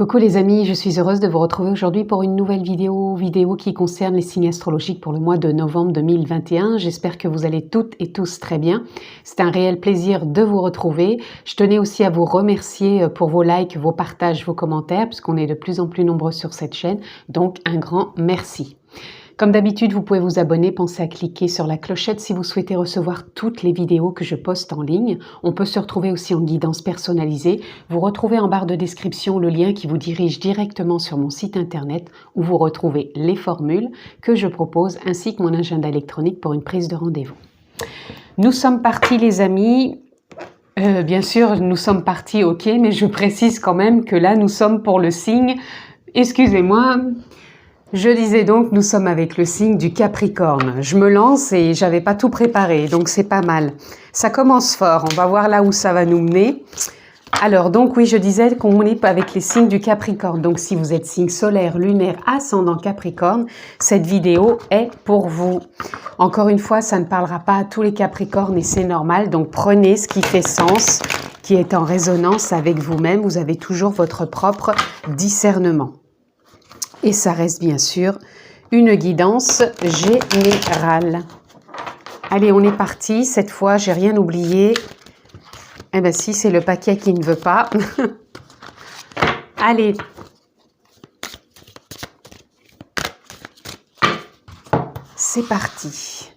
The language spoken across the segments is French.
Coucou les amis, je suis heureuse de vous retrouver aujourd'hui pour une nouvelle vidéo qui concerne les signes astrologiques pour le mois de novembre 2021. J'espère que vous allez toutes et tous très bien. C'est un réel plaisir de vous retrouver. Je tenais aussi à vous remercier pour vos likes, vos partages, vos commentaires, puisqu'on est de plus en plus nombreux sur cette chaîne. Donc un grand merci. Comme d'habitude, vous pouvez vous abonner, pensez à cliquer sur la clochette si vous souhaitez recevoir toutes les vidéos que je poste en ligne. On peut se retrouver aussi en guidance personnalisée. Vous retrouvez en barre de description le lien qui vous dirige directement sur mon site internet où vous retrouvez les formules que je propose ainsi que mon agenda électronique pour une prise de rendez-vous. Nous sommes partis les amis. Bien sûr, nous sommes partis, ok, mais je précise quand même que là, nous sommes pour le signe, excusez-moi, je disais donc, nous sommes avec le signe du Capricorne. Je me lance et j'avais pas tout préparé, donc c'est pas mal. Ça commence fort, on va voir là où ça va nous mener. Alors donc oui, je disais qu'on est avec les signes du Capricorne. Donc si vous êtes signe solaire, lunaire, ascendant Capricorne, cette vidéo est pour vous. Encore une fois, ça ne parlera pas à tous les Capricornes et c'est normal. Donc prenez ce qui fait sens, qui est en résonance avec vous-même. Vous avez toujours votre propre discernement. Et ça reste bien sûr une guidance générale. Allez, on est parti. Cette fois, j'ai rien oublié. Eh bien si, c'est le paquet qui ne veut pas. Allez. C'est parti.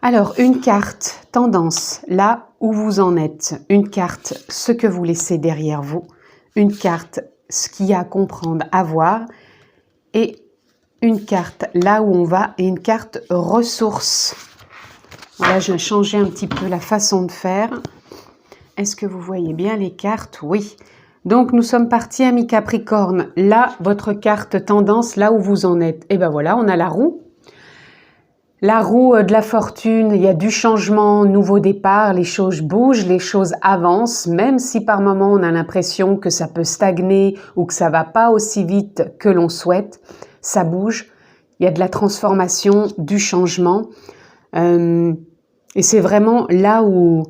Alors, une carte tendance, là où vous en êtes. Une carte, ce que vous laissez derrière vous. Une carte, ce qu'il y a à comprendre, à voir. Et une carte là où on va et une carte ressources. Voilà, je vais changer un petit peu la façon de faire. Est-ce que vous voyez bien les cartes? Oui. Donc, nous sommes partis, amis Capricorne. Là, votre carte tendance, là où vous en êtes. Et ben voilà, on a la roue. La roue de la fortune, il y a du changement, nouveau départ, les choses bougent, les choses avancent, même si par moment on a l'impression que ça peut stagner ou que ça va pas aussi vite que l'on souhaite, ça bouge, il y a de la transformation, du changement. Et c'est vraiment là où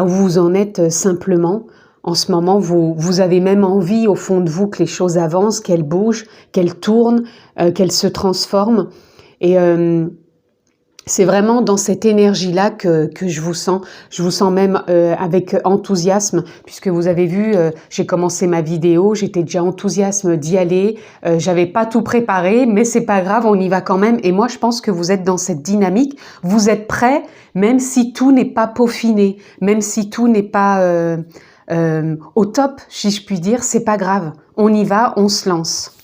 vous en êtes simplement. En ce moment, vous avez même envie au fond de vous que les choses avancent, qu'elles bougent, qu'elles tournent, qu'elles se transforment. Et c'est vraiment dans cette énergie-là que je vous sens. Je vous sens même avec enthousiasme, puisque vous avez vu, j'ai commencé ma vidéo, j'étais déjà enthousiaste d'y aller. J'avais pas tout préparé, mais c'est pas grave, on y va quand même. Et moi, je pense que vous êtes dans cette dynamique. Vous êtes prêts, même si tout n'est pas peaufiné, même si tout n'est pas au top, si je puis dire, c'est pas grave. On y va, on se lance.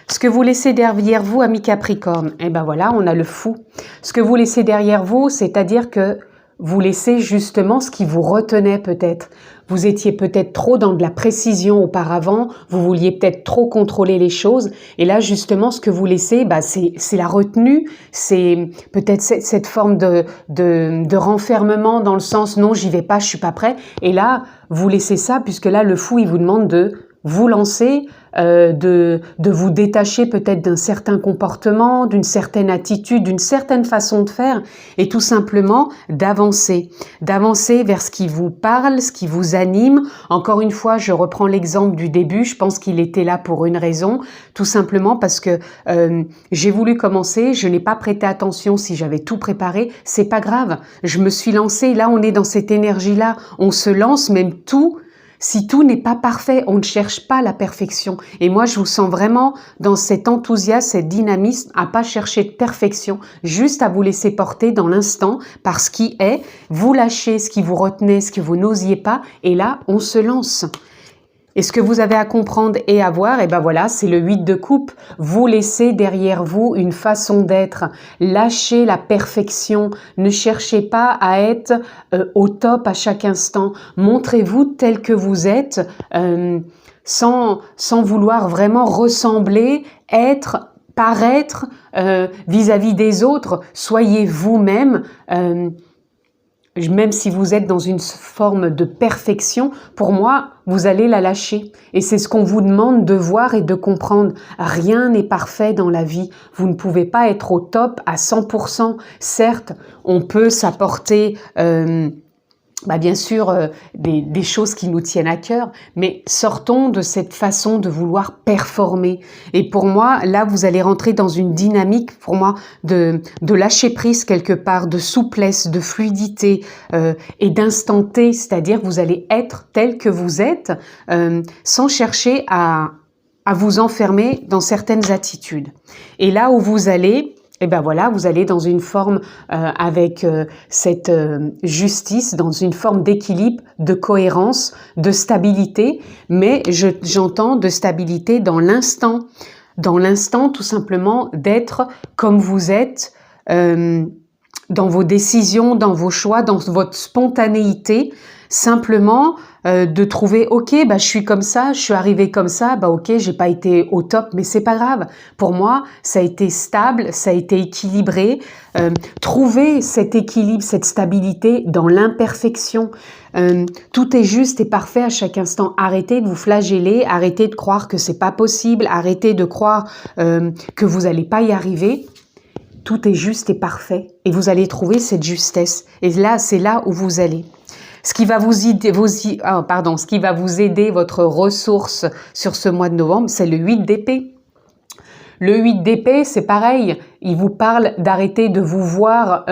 Ce que vous laissez derrière vous, amis Capricorne, eh ben voilà, on a le fou. Ce que vous laissez derrière vous, c'est-à-dire que vous laissez justement ce qui vous retenait peut-être. Vous étiez peut-être trop dans de la précision auparavant, vous vouliez peut-être trop contrôler les choses. Et là, justement, ce que vous laissez, bah, c'est la retenue, c'est peut-être cette forme de renfermement dans le sens « non, j'y vais pas, je suis pas prêt ». Et là, vous laissez ça, puisque là, le fou, il vous demande de vous lancer, de vous détacher peut-être d'un certain comportement, d'une certaine attitude, d'une certaine façon de faire et tout simplement d'avancer vers ce qui vous parle, ce qui vous anime. Encore une fois, je reprends l'exemple du début, je pense qu'il était là pour une raison, tout simplement parce que j'ai voulu commencer, je n'ai pas prêté attention si j'avais tout préparé, c'est pas grave, je me suis lancée, là on est dans cette énergie-là, on se lance même tout. Si tout n'est pas parfait, on ne cherche pas la perfection. Et moi, je vous sens vraiment dans cet enthousiasme, cet dynamisme, à pas chercher de perfection, juste à vous laisser porter dans l'instant par ce qui est. Vous lâchez ce qui vous retenait, ce que vous n'osiez pas, et là, on se lance. Et ce que vous avez à comprendre et à voir, et ben voilà, c'est le 8 de coupe. Vous laissez derrière vous une façon d'être. Lâchez la perfection. Ne cherchez pas à être au top à chaque instant. Montrez-vous tel que vous êtes, sans vouloir vraiment ressembler, être, paraître vis-à-vis des autres. Soyez vous-même. Même si vous êtes dans une forme de perfection, pour moi, vous allez la lâcher. Et c'est ce qu'on vous demande de voir et de comprendre. Rien n'est parfait dans la vie. Vous ne pouvez pas être au top à 100%. Certes, on peut s'apporter bien sûr, des choses qui nous tiennent à cœur, mais sortons de cette façon de vouloir performer. Et pour moi, là, vous allez rentrer dans une dynamique, pour moi, de lâcher prise quelque part, de souplesse, de fluidité et d'instant T, c'est-à-dire que vous allez être tel que vous êtes, sans chercher à vous enfermer dans certaines attitudes. Et là où vous allez... Et ben voilà, vous allez dans une forme avec cette justice, dans une forme d'équilibre, de cohérence, de stabilité, mais j'entends de stabilité dans l'instant tout simplement d'être comme vous êtes, dans vos décisions, dans vos choix, dans votre spontanéité, simplement de trouver, ok, je suis comme ça, je suis arrivée comme ça, ok, j'ai pas été au top, mais c'est pas grave. Pour moi, ça a été stable, ça a été équilibré. Trouver cet équilibre, cette stabilité dans l'imperfection. Tout est juste et parfait à chaque instant. Arrêtez de vous flageller, arrêtez de croire que c'est pas possible, arrêtez de croire que vous allez pas y arriver. Tout est juste et parfait et vous allez trouver cette justesse. Et là, c'est là où vous allez. Ce qui va ce qui va vous aider, votre ressource sur ce mois de novembre, c'est le 8 d'épée. Le 8 d'épée, c'est pareil. Il vous parle d'arrêter de vous voir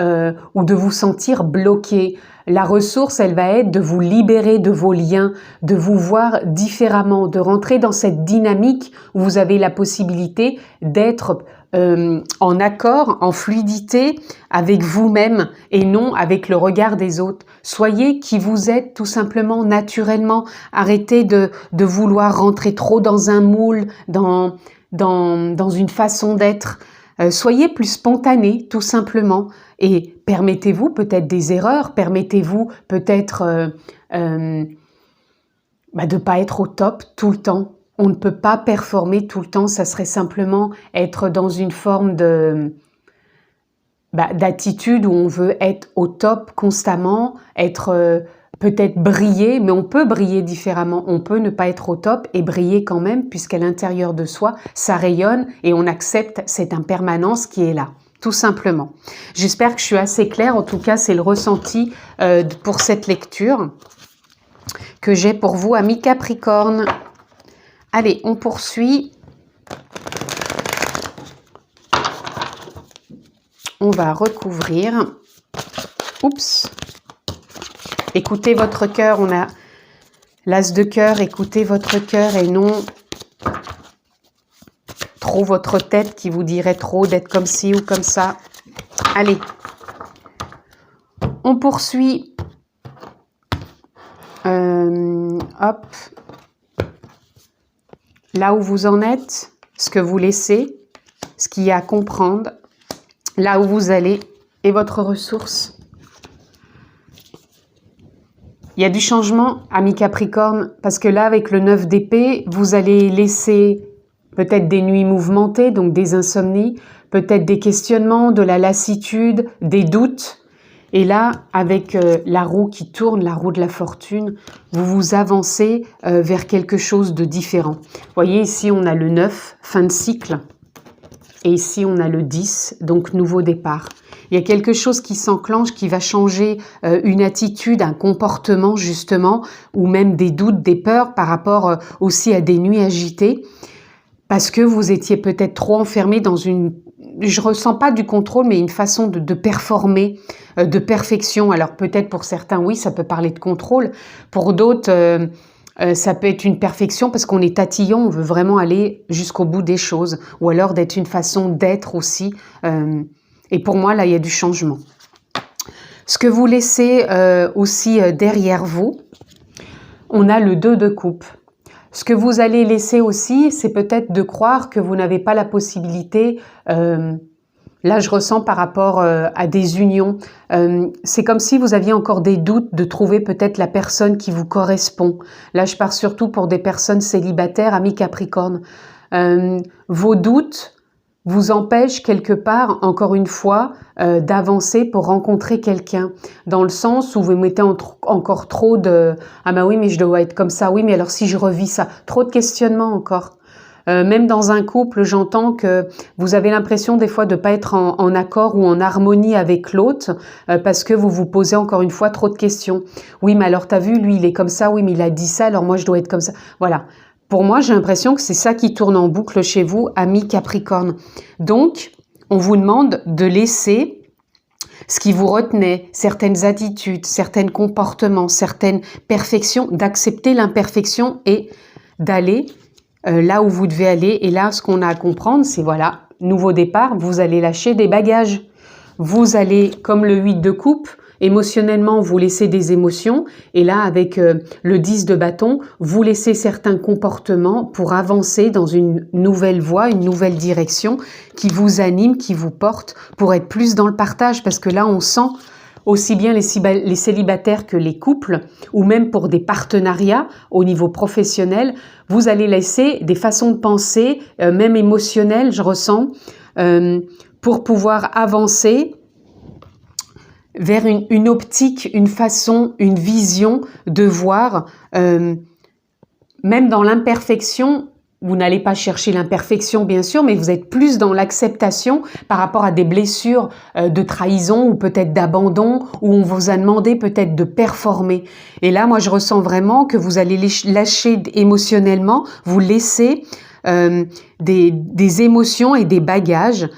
ou de vous sentir bloqué. La ressource, elle va être de vous libérer de vos liens, de vous voir différemment, de rentrer dans cette dynamique où vous avez la possibilité d'être en accord, en fluidité avec vous-même et non avec le regard des autres. Soyez qui vous êtes tout simplement, naturellement. Arrêtez de vouloir rentrer trop dans un moule, dans une façon d'être. Soyez plus spontané, tout simplement. Et permettez-vous peut-être des erreurs, permettez-vous peut-être de ne pas être au top tout le temps. On ne peut pas performer tout le temps, ça serait simplement être dans une forme d'attitude où on veut être au top constamment, être peut-être briller, mais on peut briller différemment. On peut ne pas être au top et briller quand même, puisqu'à l'intérieur de soi, ça rayonne et on accepte cette impermanence qui est là, tout simplement. J'espère que je suis assez claire. En tout cas, c'est le ressenti pour cette lecture que j'ai pour vous, amis Capricorne. Allez, on poursuit. On va recouvrir. Oups. Écoutez votre cœur. On a l'as de cœur. Écoutez votre cœur et non trop votre tête qui vous dirait trop d'être comme ci ou comme ça. Allez. On poursuit. Hop. Là où vous en êtes, ce que vous laissez, ce qu'il y a à comprendre, là où vous allez et votre ressource. Il y a du changement, amis Capricorne, parce que là, avec le 9 d'épée, vous allez laisser peut-être des nuits mouvementées, donc des insomnies, peut-être des questionnements, de la lassitude, des doutes. Et là, avec la roue qui tourne, la roue de la fortune, vous vous avancez vers quelque chose de différent. Vous voyez, ici, on a le 9, fin de cycle. Et ici, on a le 10, donc nouveau départ. Il y a quelque chose qui s'enclenche, qui va changer une attitude, un comportement, justement, ou même des doutes, des peurs par rapport aussi à des nuits agitées. Parce que vous étiez peut-être trop enfermé dans une... Je ressens pas du contrôle, mais une façon de performer, de perfection. Alors peut-être pour certains, oui, ça peut parler de contrôle. Pour d'autres, ça peut être une perfection parce qu'on est tatillon, on veut vraiment aller jusqu'au bout des choses. Ou alors d'être une façon d'être aussi. Et pour moi, là, il y a du changement. Ce que vous laissez aussi derrière vous, on a le 2 de coupe. Ce que vous allez laisser aussi, c'est peut-être de croire que vous n'avez pas la possibilité, là je ressens par rapport à des unions, c'est comme si vous aviez encore des doutes de trouver peut-être la personne qui vous correspond. Là je pars surtout pour des personnes célibataires, amis Capricorne. Vos doutes vous empêchent quelque part, encore une fois, d'avancer pour rencontrer quelqu'un. Dans le sens où vous mettez encore trop de « Ah ben oui, mais je dois être comme ça. Oui, mais alors si je revis ça ?» Trop de questionnements encore. Même dans un couple, j'entends que vous avez l'impression des fois de ne pas être en accord ou en harmonie avec l'autre parce que vous vous posez encore une fois trop de questions. Oui, mais alors t'as vu, lui il est comme ça, oui, mais il a dit ça, alors moi je dois être comme ça. Voilà. Pour moi, j'ai l'impression que c'est ça qui tourne en boucle chez vous, amis Capricorne. Donc, on vous demande de laisser ce qui vous retenait, certaines attitudes, certains comportements, certaines perfections, d'accepter l'imperfection et d'aller là où vous devez aller. Et là, ce qu'on a à comprendre, c'est voilà, nouveau départ, vous allez lâcher des bagages. Vous allez, comme le 8 de coupe, émotionnellement, vous laissez des émotions. Et là, avec le 10 de bâton, vous laissez certains comportements pour avancer dans une nouvelle voie, une nouvelle direction qui vous anime, qui vous porte pour être plus dans le partage. Parce que là, on sent aussi bien les célibataires que les couples, ou même pour des partenariats au niveau professionnel, vous allez laisser des façons de penser, même émotionnelles, je ressens, pour pouvoir avancer vers une optique, une façon, une vision de voir, même dans l'imperfection. Vous n'allez pas chercher l'imperfection, bien sûr, mais vous êtes plus dans l'acceptation par rapport à des blessures de trahison ou peut-être d'abandon, où on vous a demandé peut-être de performer. Et là, moi, je ressens vraiment que vous allez lâcher émotionnellement, vous laisser des émotions et des bagages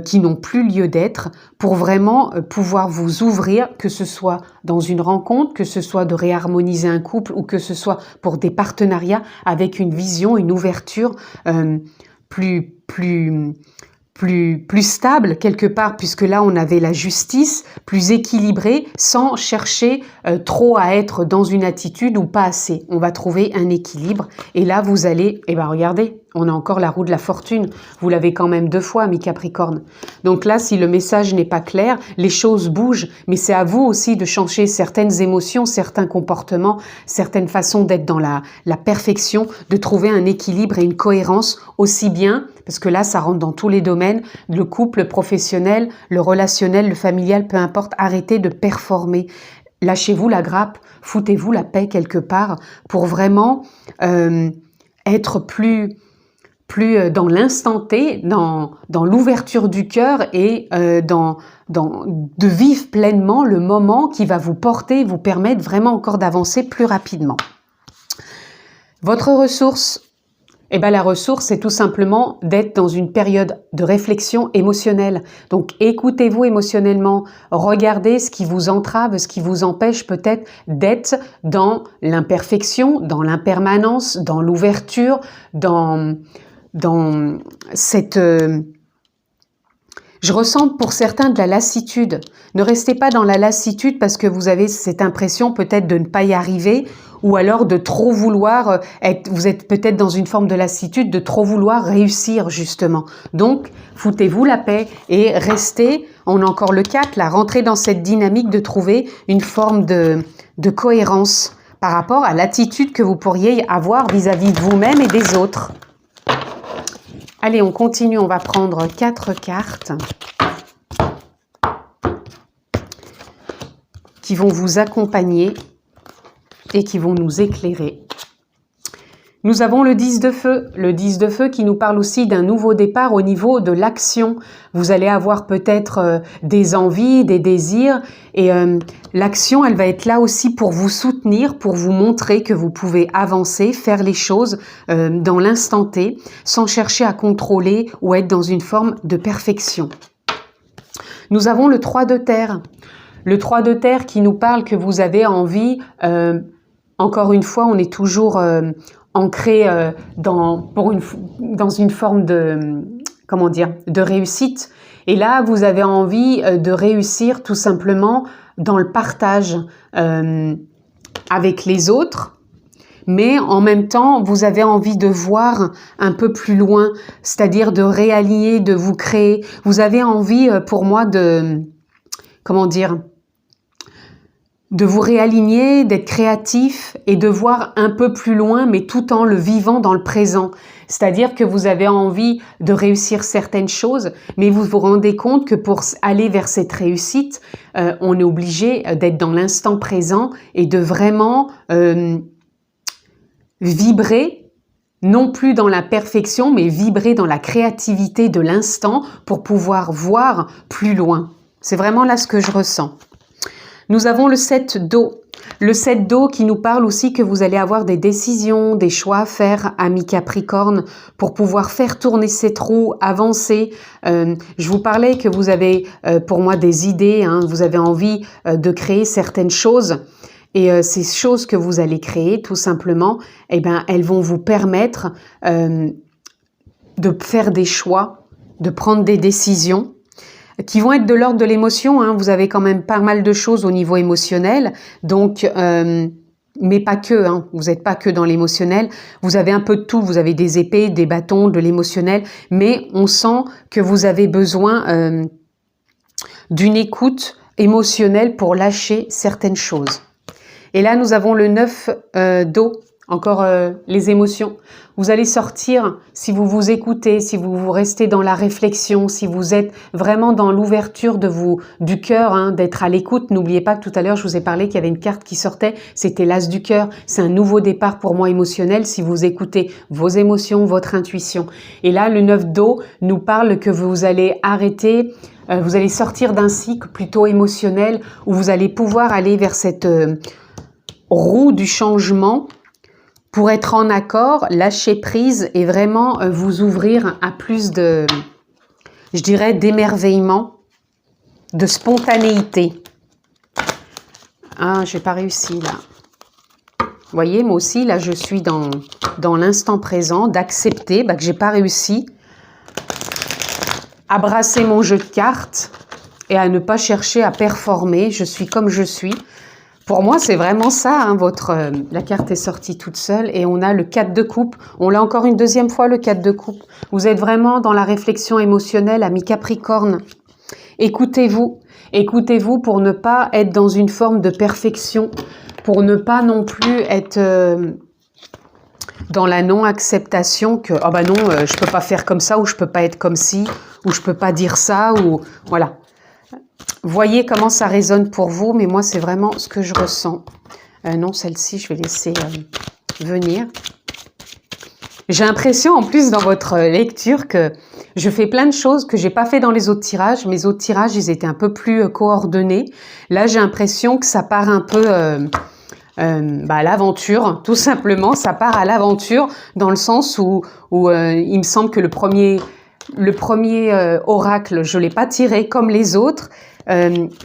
qui n'ont plus lieu d'être pour vraiment pouvoir vous ouvrir, que ce soit dans une rencontre, que ce soit de réharmoniser un couple ou que ce soit pour des partenariats avec une vision, une ouverture plus stable quelque part, puisque là on avait la justice, plus équilibrée, sans chercher trop à être dans une attitude ou pas assez. On va trouver un équilibre et là vous allez, eh ben regardez, on a encore la roue de la fortune. Vous l'avez quand même 2 fois, mi Capricorne. Donc là, si le message n'est pas clair, les choses bougent, mais c'est à vous aussi de changer certaines émotions, certains comportements, certaines façons d'être dans la perfection, de trouver un équilibre et une cohérence aussi bien, parce que là, ça rentre dans tous les domaines, le couple, le professionnel, le relationnel, le familial, peu importe, arrêtez de performer. Lâchez-vous la grappe, foutez-vous la paix quelque part pour vraiment être plus dans l'instant T, dans l'ouverture du cœur et de vivre pleinement le moment qui va vous porter, vous permettre vraiment encore d'avancer plus rapidement. Votre ressource, eh ben la ressource, c'est tout simplement d'être dans une période de réflexion émotionnelle. Donc, écoutez-vous émotionnellement, regardez ce qui vous entrave, ce qui vous empêche peut-être d'être dans l'imperfection, dans l'impermanence, dans l'ouverture, dans cette... je ressens pour certains de la lassitude. Ne restez pas dans la lassitude parce que vous avez cette impression peut-être de ne pas y arriver ou alors de trop vouloir être... Vous êtes peut-être dans une forme de lassitude, de trop vouloir réussir justement. Donc, foutez-vous la paix et restez, on a encore le 4 là, rentrez dans cette dynamique de trouver une forme de cohérence par rapport à l'attitude que vous pourriez avoir vis-à-vis de vous-même et des autres. Allez, on continue, on va prendre 4 cartes qui vont vous accompagner et qui vont nous éclairer. Nous avons le 10 de feu qui nous parle aussi d'un nouveau départ au niveau de l'action. Vous allez avoir peut-être des envies, des désirs et l'action, elle va être là aussi pour vous soutenir, pour vous montrer que vous pouvez avancer, faire les choses dans l'instant T, sans chercher à contrôler ou être dans une forme de perfection. Nous avons le 3 de terre. Le 3 de terre qui nous parle que vous avez envie, encore une fois, on est toujours ancré dans une forme de, comment dire, de réussite. Et là, vous avez envie de réussir tout simplement dans le partage avec les autres. Mais en même temps, vous avez envie de voir un peu plus loin, c'est-à-dire de réaligner, de vous créer. Vous avez envie, pour moi, de, comment dire, de vous réaligner, d'être créatif et de voir un peu plus loin, mais tout en le vivant dans le présent. C'est-à-dire que vous avez envie de réussir certaines choses, mais vous vous rendez compte que pour aller vers cette réussite, on est obligé d'être dans l'instant présent et de vraiment vibrer non plus dans la perfection, mais vibrer dans la créativité de l'instant pour pouvoir voir plus loin. C'est vraiment là ce que je ressens. Nous avons le 7 d'eau. Le 7 d'eau qui nous parle aussi que vous allez avoir des décisions, des choix à faire, amis Capricorne, pour pouvoir faire tourner cette roue, avancer. Je vous parlais que vous avez pour moi des idées, hein, vous avez envie de créer certaines choses. Et ces choses que vous allez créer, tout simplement, eh ben, elles vont vous permettre de faire des choix, de prendre des décisions qui vont être de l'ordre de l'émotion. Hein. Vous avez quand même pas mal de choses au niveau émotionnel, donc, mais pas que. Hein. Vous n'êtes pas que dans l'émotionnel. Vous avez un peu de tout. Vous avez des épées, des bâtons, de l'émotionnel, mais on sent que vous avez besoin d'une écoute émotionnelle pour lâcher certaines choses. Et là, nous avons le 9 d'eau, encore les émotions. Vous allez sortir, si vous vous écoutez, si vous restez dans la réflexion, si vous êtes vraiment dans l'ouverture du cœur, hein, d'être à l'écoute. N'oubliez pas que tout à l'heure, je vous ai parlé qu'il y avait une carte qui sortait, c'était l'as du cœur. C'est un nouveau départ pour moi émotionnel si vous écoutez vos émotions, votre intuition. Et là, le 9 d'eau nous parle que vous allez arrêter, vous allez sortir d'un cycle plutôt émotionnel où vous allez pouvoir aller vers cette roue du changement pour être en accord, lâcher prise et vraiment vous ouvrir à plus de, je dirais, d'émerveillement, de spontanéité. Ah, j'ai pas réussi là. Vous voyez, moi aussi, là, je suis dans l'instant présent, d'accepter que j'ai pas réussi à brasser mon jeu de cartes et à ne pas chercher à performer. Je suis comme je suis. Pour moi, c'est vraiment ça, hein, la carte est sortie toute seule et on a le 4 de coupe. On l'a encore une deuxième fois, le 4 de coupe. Vous êtes vraiment dans la réflexion émotionnelle, ami Capricorne. Écoutez-vous. Écoutez-vous pour ne pas être dans une forme de perfection, pour ne pas non plus être dans la non-acceptation que « oh bah non, je peux pas faire comme ça » ou « je peux pas être comme ci » ou « je peux pas dire ça » ou voilà. Voyez comment ça résonne pour vous, mais moi, c'est vraiment ce que je ressens. Non, celle-ci, je vais laisser venir. J'ai l'impression, en plus, dans votre lecture, que je fais plein de choses que j'ai pas fait dans les autres tirages. Mes autres tirages, ils étaient un peu plus coordonnés. Là, j'ai l'impression que ça part un peu à l'aventure, tout simplement. Ça part à l'aventure dans le sens où il me semble que le premier oracle, je l'ai pas tiré comme les autres.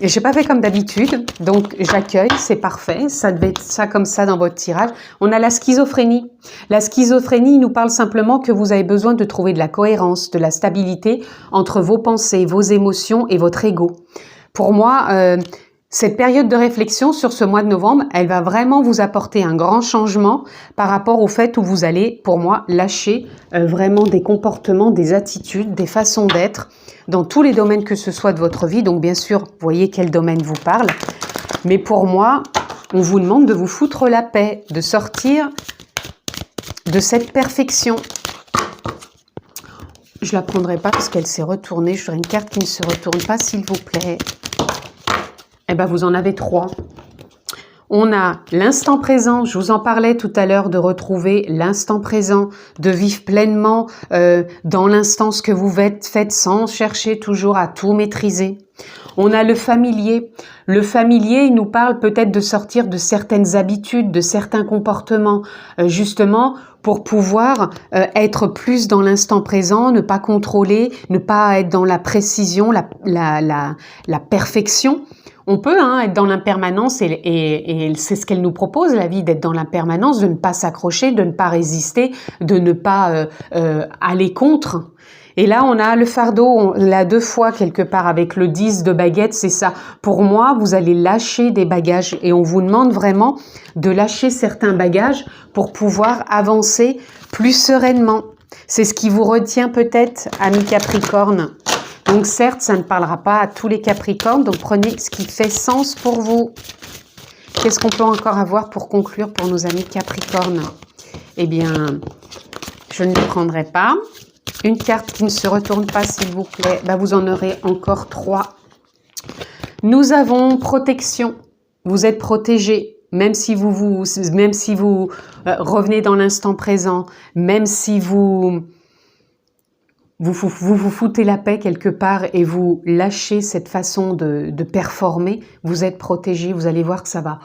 J'ai pas fait comme d'habitude, donc j'accueille, c'est parfait, ça devait être ça comme ça dans votre tirage. On a la schizophrénie. La schizophrénie nous parle simplement que vous avez besoin de trouver de la cohérence, de la stabilité entre vos pensées, vos émotions et votre ego. Pour moi, cette période de réflexion sur ce mois de novembre, elle va vraiment vous apporter un grand changement par rapport au fait où vous allez, pour moi, lâcher vraiment des comportements, des attitudes, des façons d'être dans tous les domaines que ce soit de votre vie. Donc bien sûr, vous voyez quel domaine vous parle. Mais pour moi, on vous demande de vous foutre la paix, de sortir de cette perfection. Je la prendrai pas parce qu'elle s'est retournée. Je voudrais une carte qui ne se retourne pas, s'il vous plaît. Eh bien, vous en avez 3. On a l'instant présent, je vous en parlais tout à l'heure, de retrouver l'instant présent, de vivre pleinement dans l'instant ce que vous faites sans chercher toujours à tout maîtriser. On a le familier. Le familier, il nous parle peut-être de sortir de certaines habitudes, de certains comportements, justement pour pouvoir être plus dans l'instant présent, ne pas contrôler, ne pas être dans la précision, la perfection. On peut être dans l'impermanence et c'est ce qu'elle nous propose, la vie, d'être dans l'impermanence, de ne pas s'accrocher, de ne pas résister, de ne pas aller contre. Et là, on a le fardeau, on l'a 2 fois quelque part avec le 10 de baguette, c'est ça. Pour moi, vous allez lâcher des bagages et on vous demande vraiment de lâcher certains bagages pour pouvoir avancer plus sereinement. C'est ce qui vous retient peut-être, amis Capricorne. Donc certes, ça ne parlera pas à tous les Capricornes, donc prenez ce qui fait sens pour vous. Qu'est-ce qu'on peut encore avoir pour conclure pour nos amis Capricornes? Eh bien, je ne le prendrai pas. Une carte qui ne se retourne pas, s'il vous plaît. Vous en aurez encore 3. Nous avons protection. Vous êtes protégé. même si vous revenez dans l'instant présent, même si vous foutez la paix quelque part et vous lâchez cette façon de performer, vous êtes protégé, vous allez voir que ça va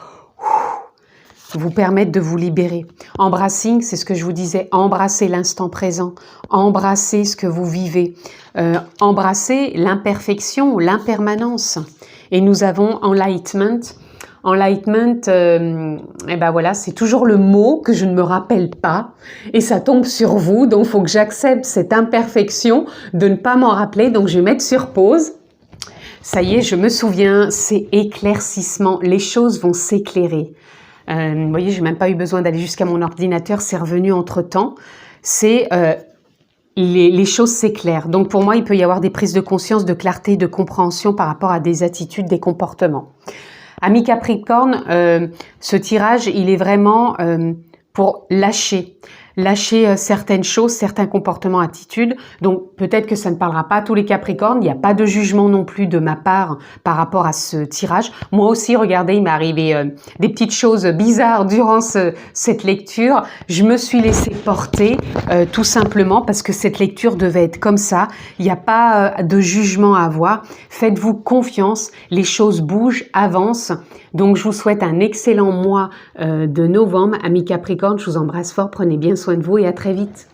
vous permettre de vous libérer. Embrassing, c'est ce que je vous disais, embrassez l'instant présent, embrassez ce que vous vivez, embrassez l'imperfection, l'impermanence. Et nous avons enlightenment. Enlightenment, et ben voilà, c'est toujours le mot que je ne me rappelle pas et ça tombe sur vous, donc il faut que j'accepte cette imperfection de ne pas m'en rappeler, donc je vais mettre sur pause. Ça y est, je me souviens, c'est éclaircissement, les choses vont s'éclairer. Vous voyez, j'ai même pas eu besoin d'aller jusqu'à mon ordinateur, c'est revenu entre-temps. C'est les choses s'éclairent. Donc pour moi, il peut y avoir des prises de conscience, de clarté, de compréhension par rapport à des attitudes, des comportements. Amis Capricorne, ce tirage, il est vraiment pour lâcher certaines choses, certains comportements, attitudes. Donc peut-être que ça ne parlera pas à tous les Capricornes, il n'y a pas de jugement non plus de ma part par rapport à ce tirage. Moi aussi, regardez, il m'est arrivé des petites choses bizarres durant cette lecture. Je me suis laissée porter tout simplement parce que cette lecture devait être comme ça. Il n'y a pas de jugement à avoir. Faites-vous confiance, les choses bougent, avancent. Donc je vous souhaite un excellent mois de novembre. Amis Capricorne, je vous embrasse fort, prenez bien soin de vous et à très vite.